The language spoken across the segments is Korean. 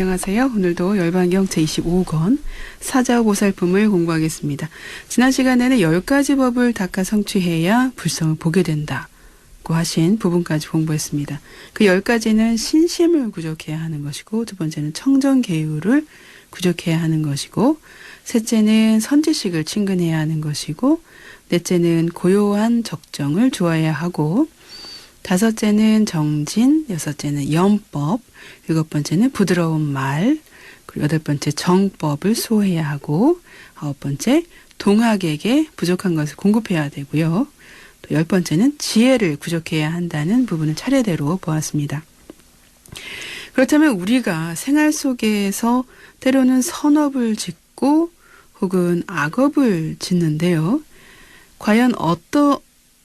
안녕하세요. 오늘도 열반경 제25권 사자보살품을 공부하겠습니다. 지난 시간에는 10가지 법을 닦아 성취해야 불성을 보게 된다고 하신 부분까지 공부했습니다. 그 10가지는 신심을 구족해야 하는 것이고, 두 번째는 청정계율을 구족해야 하는 것이고, 셋째는 선지식을 친근해야 하는 것이고, 넷째는 고요한 적정을 주어야 하고, 다섯째는 정진, 여섯째는 염법, 일곱 번째는 부드러운 말, 그리고 여덟 번째 정법을 수호해야 하고, 아홉 번째 동학에게 부족한 것을 공급해야 되고요. 또 열 번째는 지혜를 구족해야 한다는 부분을 차례대로 보았습니다. 그렇다면 우리가 생활 속에서 때로는 선업을 짓고 혹은 악업을 짓는데요. 과연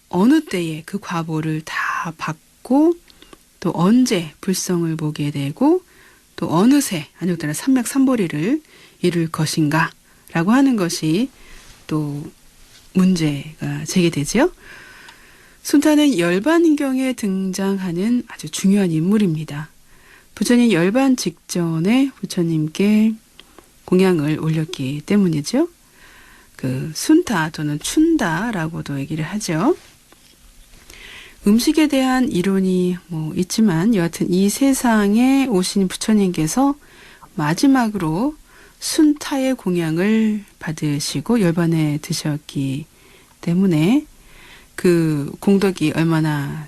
어느 때에 그 과보를 다 받고 또 언제 불성을 보게 되고 또 어느새 안욕따라 삼맥삼보리를 이룰 것인가 라고 하는 것이 또 문제가 제기되죠. 순타는 열반경에 등장하는 아주 중요한 인물입니다. 부처님 열반 직전에 부처님께 공양을 올렸기 때문이죠. 그 순타 또는 춘다라고도 얘기를 하죠. 음식에 대한 이론이 있지만 여하튼 이 세상에 오신 부처님께서 마지막으로 순타의 공양을 받으시고 열반에 드셨기 때문에 그 공덕이 얼마나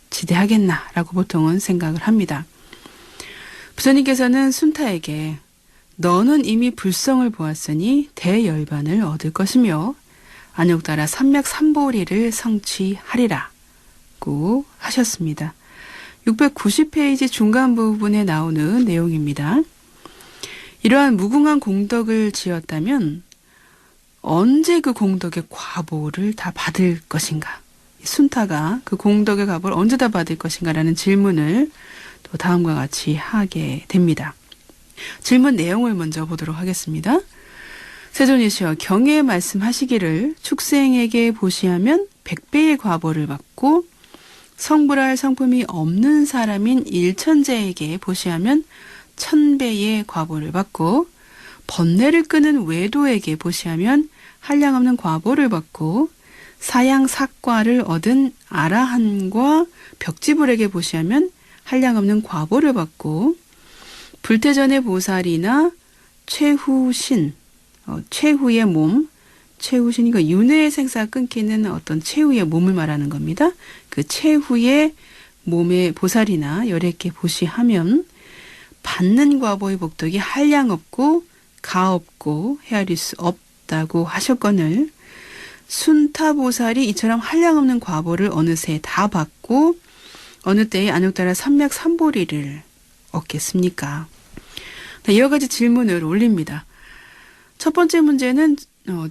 지대하겠나라고 보통은 생각을 합니다. 부처님께서는 순타에게 너는 이미 불성을 보았으니 대열반을 얻을 것이며 안욕따라 삼맥삼보리를 성취하리라고 하셨습니다. 690페이지 중간 부분에 나오는 내용입니다. 이러한 무궁한 공덕을 지었다면 언제 그 공덕의 과보를 다 받을 것인가? 순타가 그 공덕의 과보를 언제 다 받을 것인가라는 질문을 또 다음과 같이 하게 됩니다. 질문 내용을 먼저 보도록 하겠습니다. 세존이시여 경에 말씀하시기를 축생에게 보시하면 100배의 과보를 받고 성불할 성품이 없는 사람인 일천재에게 보시하면 1000배의 과보를 받고 번뇌를 끄는 외도에게 보시하면 한량없는 과보를 받고 사양삭과를 얻은 아라한과 벽지불에게 보시하면 한량없는 과보를 받고 불태전의 보살이나 최후신 최후의 몸, 최후신 이거 윤회의 생사가 끊기는 어떤 최후의 몸을 말하는 겁니다. 그 최후의 몸의 보살이나 열애께 보시하면 받는 과보의 복덕이 한량 없고 가 없고 헤아릴 수 없다고 하셨거늘 순타보살이 이처럼 한량 없는 과보를 어느새 다 받고 어느 때에 안욕따라 삼맥삼보리를 얻겠습니까? 여러 가지 질문을 올립니다. 첫 번째 문제는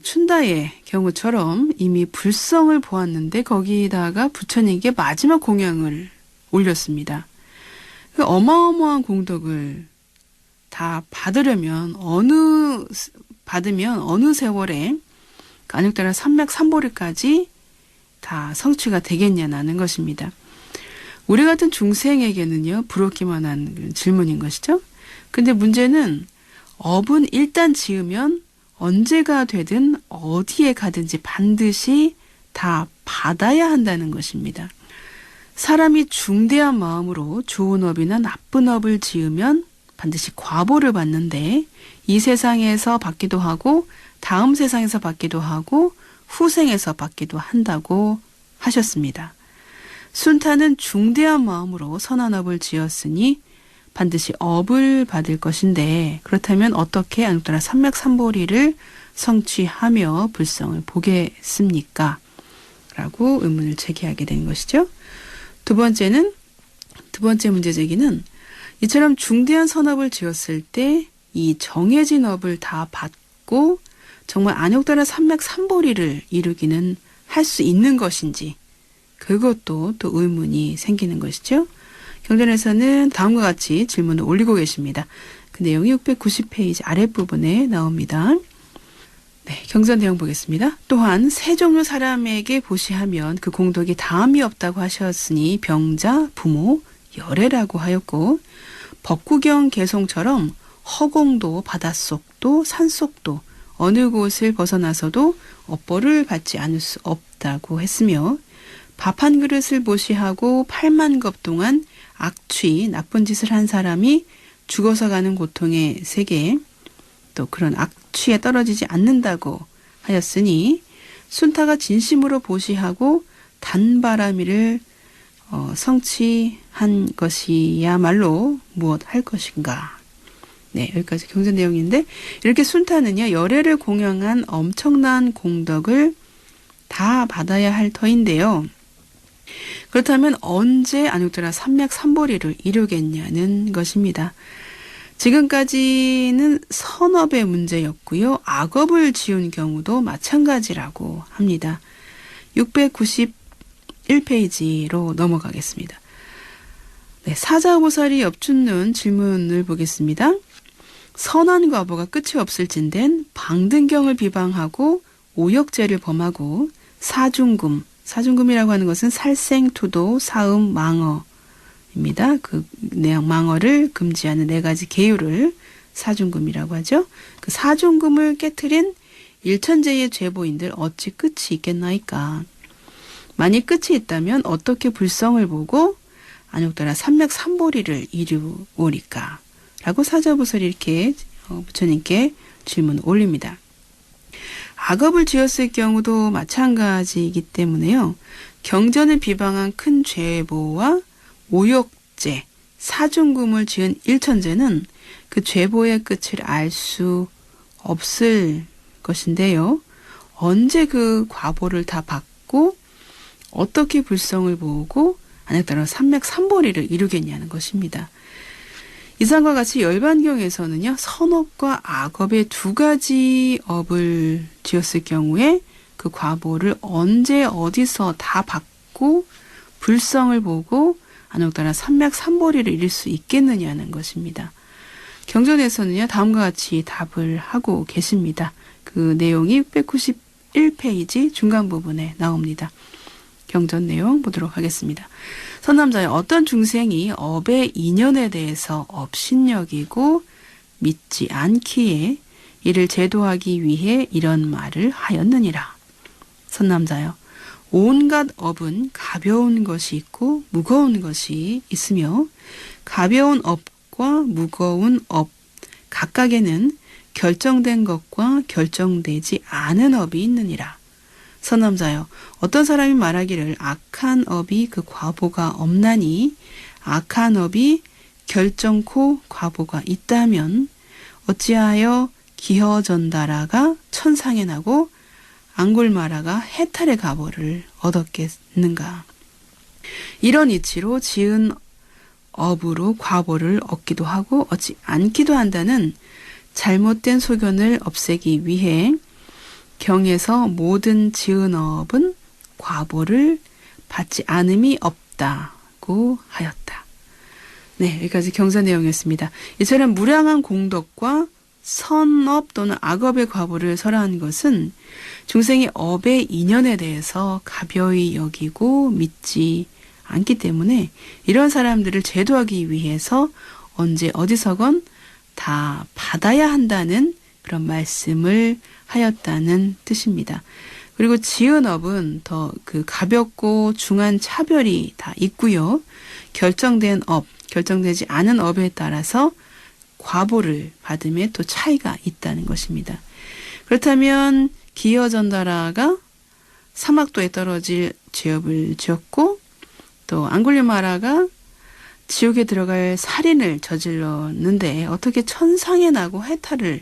춘다의 경우처럼 이미 불성을 보았는데 거기다가 부처님께 마지막 공양을 올렸습니다. 그 어마어마한 공덕을 다 받으면 어느 세월에 안욕따라 삼맥삼보리까지 다 성취가 되겠냐는 것입니다. 우리 같은 중생에게는요 부럽기만 한 질문인 것이죠. 근데 문제는 업은 일단 지으면 언제가 되든 어디에 가든지 반드시 다 받아야 한다는 것입니다. 사람이 중대한 마음으로 좋은 업이나 나쁜 업을 지으면 반드시 과보를 받는데 이 세상에서 받기도 하고 다음 세상에서 받기도 하고 후생에서 받기도 한다고 하셨습니다. 순타는 중대한 마음으로 선한 업을 지었으니 반드시 업을 받을 것인데 그렇다면 어떻게 안욕따라 삼맥삼보리를 성취하며 불성을 보겠습니까? 라고 의문을 제기하게 된 것이죠. 두 번째 문제 제기는 이처럼 중대한 선업을 지었을 때 이 정해진 업을 다 받고 정말 안욕따라 삼맥삼보리를 이루기는 할 수 있는 것인지 그것도 또 의문이 생기는 것이죠. 경전에서는 다음과 같이 질문을 올리고 계십니다. 그 내용이 690페이지 아랫부분에 나옵니다. 네, 경전 내용 보겠습니다. 또한 세 종류 사람에게 보시하면 그 공덕이 다함이 없다고 하셨으니 병자, 부모, 열애라고 하였고 법구경 개송처럼 허공도 바닷속도 산속도 어느 곳을 벗어나서도 업보를 받지 않을 수 없다고 했으며 밥 한 그릇을 모시하고 8만 겁 동안 악취 나쁜 짓을 한 사람이 죽어서 가는 고통의 세계 또 그런 악취에 떨어지지 않는다고 하였으니 순타가 진심으로 보시하고 단바라미를 성취한 것이야말로 무엇 할 것인가. 네, 여기까지 경전 내용인데 이렇게 순타는요. 열애를 공양한 엄청난 공덕을 다 받아야 할 터인데요. 그렇다면 언제 안육더라 삼맥삼보리를 이루겠냐는 것입니다. 지금까지는 선업의 문제였고요. 악업을 지은 경우도 마찬가지라고 합니다. 691페이지로 넘어가겠습니다. 네, 사자보살이 엿주는 질문을 보겠습니다. 선한 과보가 끝이 없을진된 방등경을 비방하고 오역죄를 범하고 사중금이라고 하는 것은 살생투도 사음 망어입니다. 그 망어를 금지하는 4가지 계율을 사중금이라고 하죠. 그 사중금을 깨트린 일천재의 죄보인들 어찌 끝이 있겠나이까. 만일 끝이 있다면 어떻게 불성을 보고 안욕더라 삼맥삼보리를 이루오리까? 라고 사자보살이 이렇게 부처님께 질문을 올립니다. 악업을 지었을 경우도 마찬가지이기 때문에요. 경전을 비방한 큰 죄보와 오욕죄, 사중금을 지은 일천재는 그 죄보의 끝을 알 수 없을 것인데요. 언제 그 과보를 다 받고 어떻게 불성을 보고 안에 따라 삼맥삼보리를 이루겠냐는 것입니다. 이상과 같이 열반경에서는요. 선업과 악업의 2가지 업을 지었을 경우에 그 과보를 언제 어디서 다 받고 불성을 보고 안옥따라 삼맥삼보리를 이룰 수 있겠느냐는 것입니다. 경전에서는요. 다음과 같이 답을 하고 계십니다. 그 내용이 691페이지 중간 부분에 나옵니다. 경전 내용 보도록 하겠습니다. 선남자여 어떤 중생이 업의 인연에 대해서 업신여기고 믿지 않기에 이를 제도하기 위해 이런 말을 하였느니라. 선남자여 온갖 업은 가벼운 것이 있고 무거운 것이 있으며 가벼운 업과 무거운 업 각각에는 결정된 것과 결정되지 않은 업이 있느니라. 선남자여 어떤 사람이 말하기를 악한 업이 그 과보가 없나니 악한 업이 결정코 과보가 있다면 어찌하여 기허전다라가 천상에 나고 앙골마라가 해탈의 과보를 얻었겠는가. 이런 이치로 지은 업으로 과보를 얻기도 하고 얻지 않기도 한다는 잘못된 소견을 없애기 위해 경에서 모든 지은 업은 과보를 받지 않음이 없다고 하였다. 네, 여기까지 경전 내용이었습니다. 이처럼 무량한 공덕과 선업 또는 악업의 과보를 설하는 것은 중생이 업의 인연에 대해서 가벼이 여기고 믿지 않기 때문에 이런 사람들을 제도하기 위해서 언제 어디서건 다 받아야 한다는 그런 말씀을 하였다는 뜻입니다. 그리고 지은 업은 더 그 가볍고 중한 차별이 다 있고요. 결정된 업, 결정되지 않은 업에 따라서 과보를 받음에 또 차이가 있다는 것입니다. 그렇다면 기허전다라가 사막도에 떨어질 죄업을 지었고 또 앙굴리마라가 지옥에 들어갈 살인을 저질렀는데 어떻게 천상에 나고 해탈을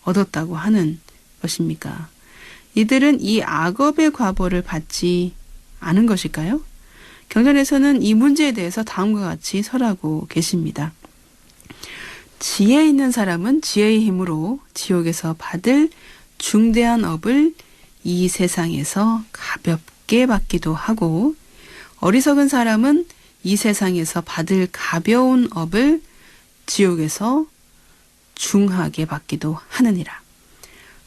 얻었다고 하는 것입니까? 이들은 이 악업의 과보를 받지 않은 것일까요? 경전에서는 이 문제에 대해서 다음과 같이 설하고 계십니다. 지혜 있는 사람은 지혜의 힘으로 지옥에서 받을 중대한 업을 이 세상에서 가볍게 받기도 하고 어리석은 사람은 이 세상에서 받을 가벼운 업을 지옥에서 중하게 받기도 하느니라.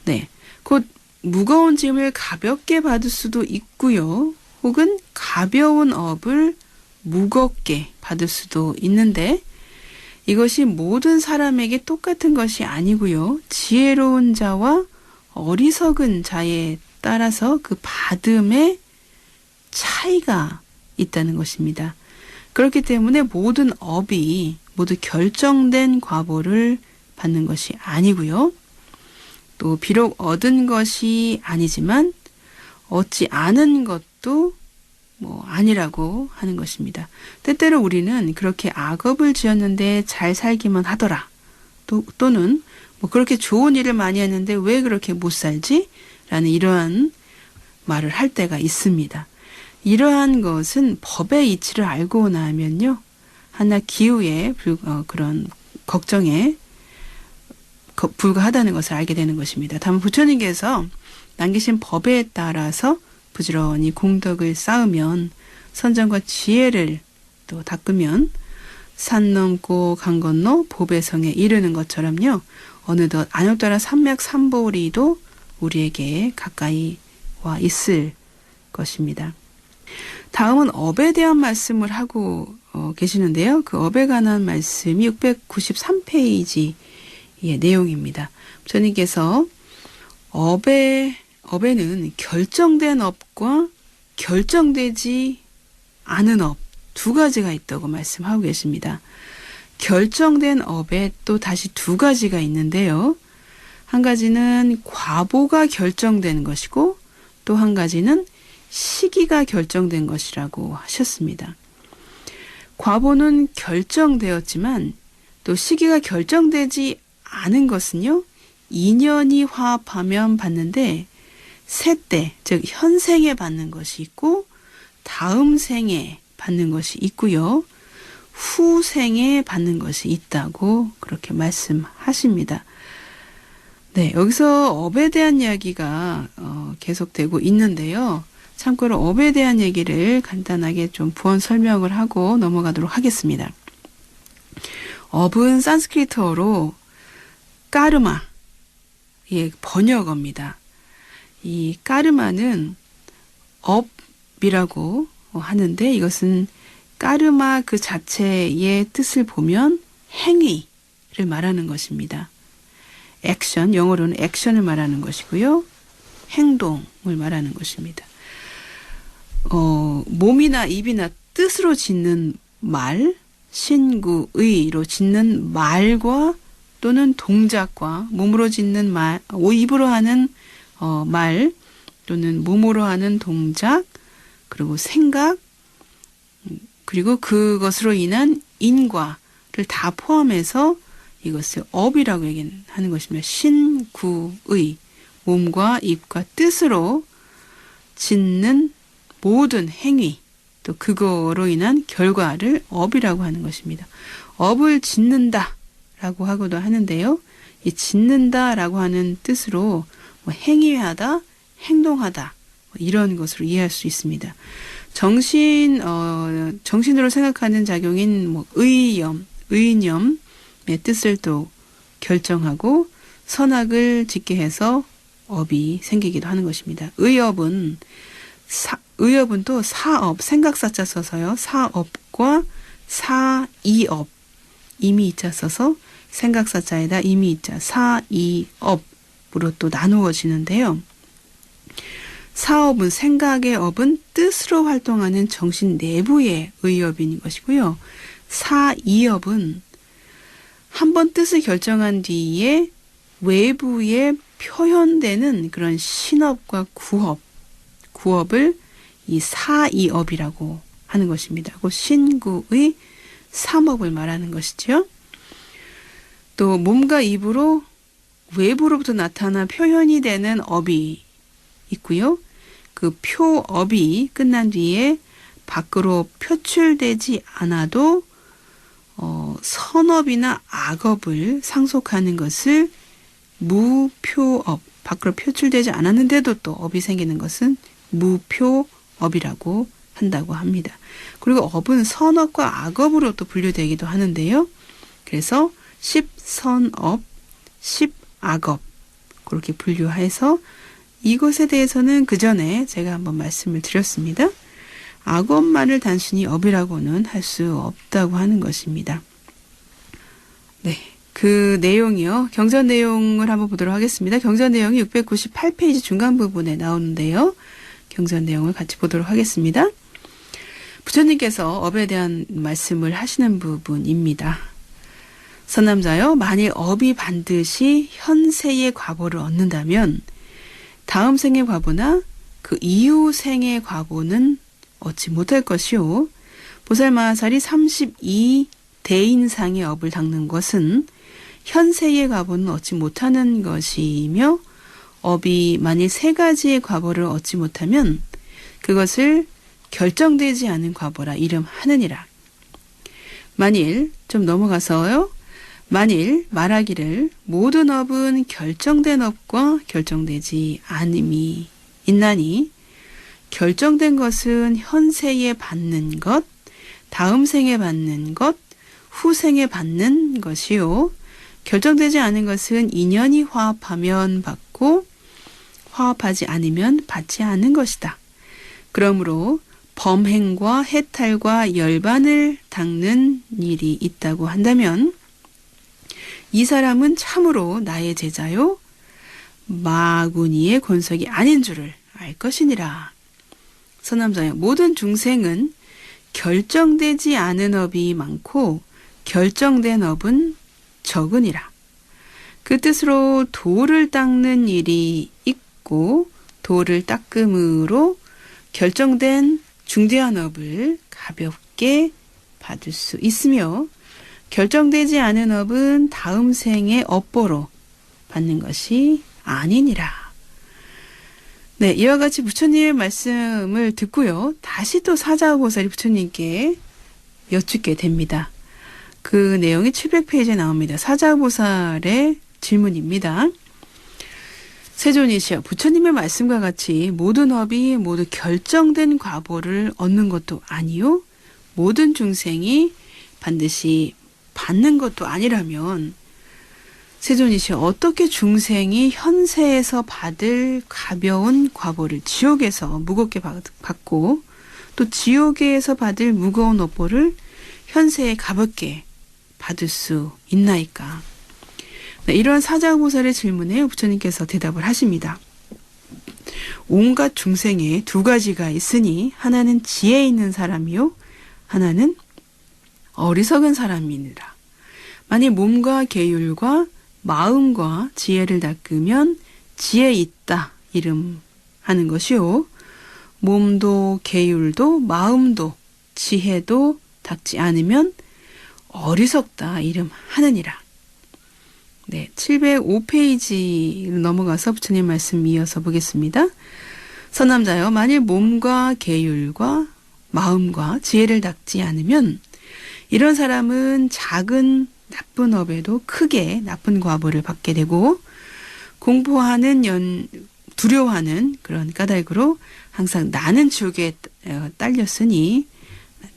네, 곧 무거운 짐을 가볍게 받을 수도 있고요. 혹은 가벼운 업을 무겁게 받을 수도 있는데 이것이 모든 사람에게 똑같은 것이 아니고요. 지혜로운 자와 어리석은 자에 따라서 그 받음의 차이가 있다는 것입니다. 그렇기 때문에 모든 업이 모두 결정된 과보를 받는 것이 아니고요. 또 비록 얻은 것이 아니지만 얻지 않은 것도 아니라고 하는 것입니다. 때때로 우리는 그렇게 악업을 지었는데 잘 살기만 하더라. 또는 그렇게 좋은 일을 많이 했는데 왜 그렇게 못 살지? 라는 이러한 말을 할 때가 있습니다. 이러한 것은 법의 이치를 알고 나면요. 하나 기우의 그런 걱정에 불과하다는 것을 알게 되는 것입니다. 다만 부처님께서 남기신 법에 따라서 부지런히 공덕을 쌓으면 선정과 지혜를 또 닦으면 산 넘고 강 건너 보배 성에 이르는 것처럼요. 어느덧 안욕따라 삼맥삼보리도 우리에게 가까이 와 있을 것입니다. 다음은 업에 대한 말씀을 하고 계시는데요. 그 업에 관한 말씀이 693페이지의 내용입니다. 부처님께서 업에는 결정된 업과 결정되지 않은 업 두 가지가 있다고 말씀하고 계십니다. 결정된 업에 또 다시 두 가지가 있는데요. 한 가지는 과보가 결정된 것이고 또 한 가지는 시기가 결정된 것이라고 하셨습니다. 과보는 결정되었지만 또 시기가 결정되지 않은 것은요. 인연이 화합하면 받는데 세때, 즉 현생에 받는 것이 있고 다음 생에 받는 것이 있고요. 후생에 받는 것이 있다고 그렇게 말씀하십니다. 네, 여기서 업에 대한 이야기가 계속되고 있는데요. 참고로 업에 대한 얘기를 간단하게 좀 부언 설명을 하고 넘어가도록 하겠습니다. 업은 산스크리트어로 까르마의 번역어입니다. 이 까르마는 업이라고 하는데 이것은 까르마 그 자체의 뜻을 보면 행위를 말하는 것입니다. 액션, 영어로는 액션을 말하는 것이고요. 행동을 말하는 것입니다. 몸이나 입이나 뜻으로 짓는 말, 신구의로 짓는 말과 또는 동작과 몸으로 짓는 말, 입으로 하는 말 또는 몸으로 하는 동작 그리고 생각 그리고 그것으로 인한 인과를 다 포함해서 이것을 업이라고 얘기하는 것입니다. 신구의 몸과 입과 뜻으로 짓는 모든 행위 또 그거로 인한 결과를 업이라고 하는 것입니다. 업을 짓는다라고 하고도 하는데요. 이 짓는다라고 하는 뜻으로 행위하다, 행동하다 이런 것으로 이해할 수 있습니다. 정신으로 생각하는 작용인 의념의 뜻을 또 결정하고 선악을 짓게 해서 업이 생기기도 하는 것입니다. 의업은 또 사업, 생각사자 써서요. 사업과 사이업, 이미이자 써서 생각사자에다 이미이자, 사이업으로 또 나누어지는데요. 사업은 생각의 업은 뜻으로 활동하는 정신 내부의 의업인 것이고요. 사이업은 한번 뜻을 결정한 뒤에 외부에 표현되는 그런 신업과 구업을 이 사이업이라고 하는 것입니다. 그 신구의 삼업을 말하는 것이죠. 또 몸과 입으로 외부로부터 나타나 표현이 되는 업이 있고요. 그 표업이 끝난 뒤에 밖으로 표출되지 않아도 선업이나 악업을 상속하는 것을 무표업, 밖으로 표출되지 않았는데도 또 업이 생기는 것은 무표업이라고 한다고 합니다. 그리고 업은 선업과 악업으로 또 분류되기도 하는데요. 그래서 10선업, 10악업 그렇게 분류해서 이것에 대해서는 그 전에 제가 한번 말씀을 드렸습니다. 악업만을 단순히 업이라고는 할 수 없다고 하는 것입니다. 네. 그 내용이요. 경전 내용을 한번 보도록 하겠습니다. 경전 내용이 698페이지 중간 부분에 나오는데요. 경전 내용을 같이 보도록 하겠습니다. 부처님께서 업에 대한 말씀을 하시는 부분입니다. 선남자여, 만일 업이 반드시 현세의 과보를 얻는다면 다음 생의 과보나 그 이후 생의 과보는 얻지 못할 것이요. 보살마살이 32대인상의 업을 닦는 것은 현세의 과보는 얻지 못하는 것이며, 업이 만일 3가지의 과보를 얻지 못하면 그것을 결정되지 않은 과보라 이름하느니라. 만일, 좀 넘어가서요. 만일 말하기를 모든 업은 결정된 업과 결정되지 않음이 있나니, 결정된 것은 현세에 받는 것, 다음 생에 받는 것, 후생에 받는 것이요. 결정되지 않은 것은 인연이 화합하면 받고 화합하지 않으면 받지 않은 것이다. 그러므로 범행과 해탈과 열반을 닦는 일이 있다고 한다면 이 사람은 참으로 나의 제자요 마구니의 권석이 아닌 줄을 알 것이니라. 선남자여, 모든 중생은 결정되지 않은 업이 많고 결정된 업은 적으니라. 그 뜻으로 도를 닦는 일이 있고 도를 닦음으로 결정된 중대한 업을 가볍게 받을 수 있으며, 결정되지 않은 업은 다음 생의 업보로 받는 것이 아니니라. 네, 이와 같이 부처님의 말씀을 듣고요. 다시 또 사자보살이 부처님께 여쭙게 됩니다. 그 내용이 700페이지에 나옵니다. 사자보살의 질문입니다. 세존이시여, 부처님의 말씀과 같이 모든 업이 모두 결정된 과보를 얻는 것도 아니요, 모든 중생이 반드시 받는 것도 아니라면 세존이시여, 어떻게 중생이 현세에서 받을 가벼운 과보를 지옥에서 무겁게 받고 또 지옥에서 받을 무거운 업보를 현세에 가볍게 받을 수 있나이까? 네, 이런 사자보살의 질문에 부처님께서 대답을 하십니다. 온갖 중생에 2가지가 있으니 하나는 지혜 있는 사람이요, 하나는 어리석은 사람이니라. 만일 몸과 계율과 마음과 지혜를 닦으면 지혜 있다 이름하는 것이요, 몸도 계율도 마음도 지혜도 닦지 않으면 어리석다 이름하느니라. 네, 705페이지를 넘어가서 부처님 말씀 이어서 보겠습니다. 선남자여, 만일 몸과 계율과 마음과 지혜를 닦지 않으면 이런 사람은 작은 나쁜 업에도 크게 나쁜 과보를 받게 되고, 공포하는 두려워하는 그런 까닭으로 항상 나는 지옥에 딸렸으니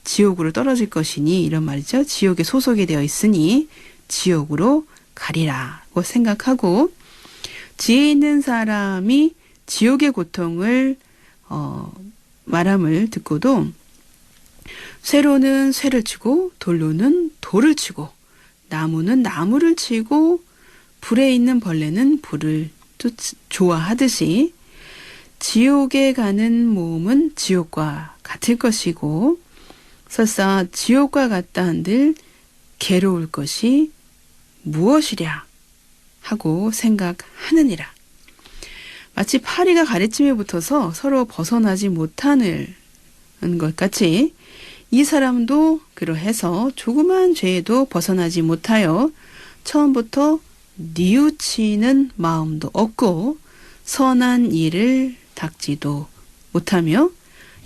지옥으로 떨어질 것이니, 이런 말이죠. 지옥에 소속이 되어 있으니 지옥으로 가리라고 생각하고, 지혜 있는 사람이 지옥의 고통을 말함을 듣고도 쇠로는 쇠를 치고 돌로는 돌을 치고 나무는 나무를 치고 불에 있는 벌레는 불을 좋아하듯이 지옥에 가는 몸은 지옥과 같을 것이고, 설사 지옥과 같다 한들 괴로울 것이 무엇이랴 하고 생각하느니라. 마치 파리가 가래찜에 붙어서 서로 벗어나지 못하는 것 같이 이 사람도 그러해서 조그만 죄에도 벗어나지 못하여 처음부터 뉘우치는 마음도 없고 선한 일을 닦지도 못하며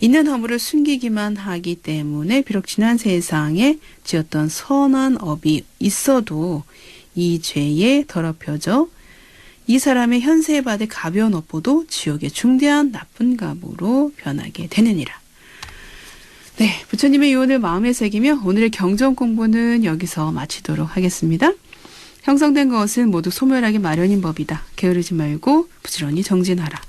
있는 허물을 숨기기만 하기 때문에 비록 지난 세상에 지었던 선한 업이 있어도 이 죄에 더럽혀져 이 사람의 현세에 받을 가벼운 업보도 지옥의 중대한 나쁜 갑으로 변하게 되느니라. 네, 부처님의 유언을 마음에 새기며 오늘의 경전 공부는 여기서 마치도록 하겠습니다. 형성된 것은 모두 소멸하기 마련인 법이다. 게으르지 말고 부지런히 정진하라.